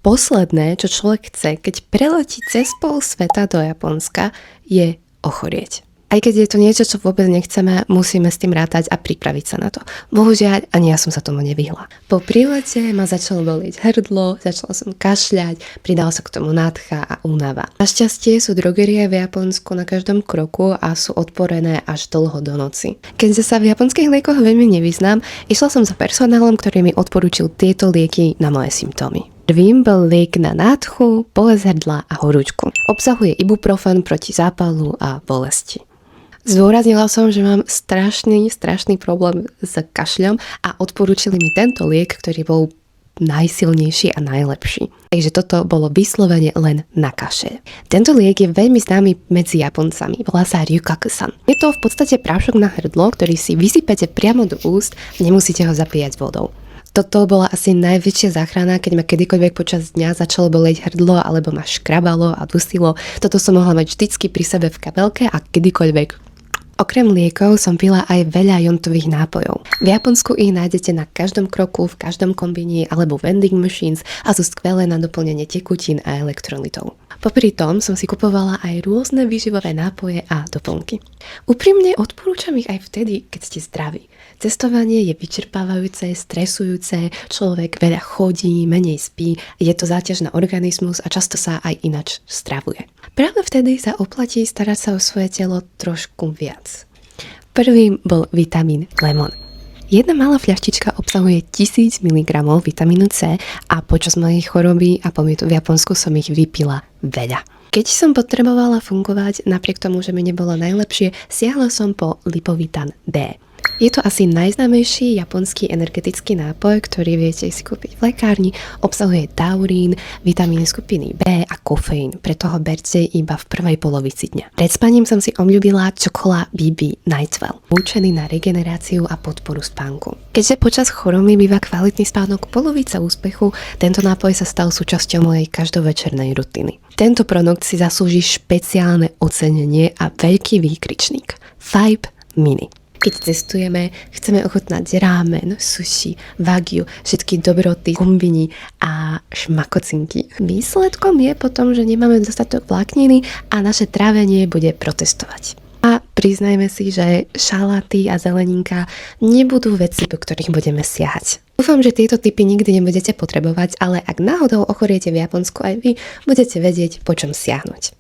posledné, čo človek chce, keď preletí cez pol sveta do Japonska, je ochorieť. Aj keď je to niečo, čo vôbec nechceme, musíme s tým rátať a pripraviť sa na to. Bohužiaľ, ani ja som sa tomu nevyhla. Po prílete ma začalo bolieť hrdlo, začala som kašľať, pridala sa k tomu nádcha a únava. Našťastie sú drogerie v Japonsku na každom kroku a sú odporené až dlho do noci. Keďže sa v japonských liekoch veľmi nevyznám, išla som za personálom, ktorý mi odporúčil tieto lieky na moje symptómy. Prvým bol liek na nádchu, bolesť hrdla a horúčku. Obsahuje ibuprofen proti zápalu a bolesti. Zdôraznila som, že mám strašný problém s kašľom a odporúčili mi tento liek, ktorý bol najsilnejší a najlepší. Takže toto bolo vyslovene len na kašeľ. Tento liek je veľmi známy medzi Japoncami, volá sa Ryukaku-san. Je to v podstate prášok na hrdlo, ktorý si vysypete priamo do úst, nemusíte ho zapíjať vodou. Toto bola asi najväčšia záchrana, keď ma kedykoľvek počas dňa začalo bolieť hrdlo alebo ma škrabalo a dusilo. Toto som mohla mať vždycky pri sebe v kabelke a kedykoľvek. Okrem liekov som pila aj veľa jontových nápojov. V Japonsku ich nájdete na každom kroku, v každom kombíne alebo vending machines a sú skvelé na doplnenie tekutín a elektrolitov. Popri tom som si kupovala aj rôzne výživové nápoje a doplnky. Úprimne odporúčam ich aj vtedy, keď ste zdraví. Cestovanie je vyčerpávajúce, stresujúce, človek veľa chodí, menej spí, je to záťaž na organizmus a často sa aj inač stravuje. Práve vtedy sa oplatí starať sa o svoje telo trošku viac. Prvým bol vitamín lemon. Jedna malá fľaštička obsahuje 1000 mg vitamínu C a počas mojej choroby a pobytu v Japonsku som ich vypila veľa. Keď som potrebovala fungovať, napriek tomu, že mi nebolo najlepšie, siahla som po Lipovitan D. Je to asi najznámejší japonský energetický nápoj, ktorý viete si kúpiť v lekárni. Obsahuje taurín, vitamíny skupiny B a kofeín, preto ho berte iba v prvej polovici dňa. Pred spaním som si obľúbila Chocola BB Nightwell, určený na regeneráciu a podporu spánku. Keďže počas choroby býva kvalitný spánok polovica úspechu, tento nápoj sa stal súčasťou mojej každovečernej rutiny. Tento produkt si zaslúži špeciálne ocenenie a veľký výkričník. Vibe Mini. Keď cestujeme, chceme ochutnať ramen, sushi, wagyu, všetky dobroty, kombiny a šmakocinky. Výsledkom je potom, že nemáme dostatok vlákniny a naše trávenie bude protestovať. A priznajme si, že šaláty a zeleninka nebudú veci, do ktorých budeme siahať. Dúfam, že tieto tipy nikdy nebudete potrebovať, ale ak náhodou ochoriete v Japonsku aj vy, budete vedieť, po čom siahnuť.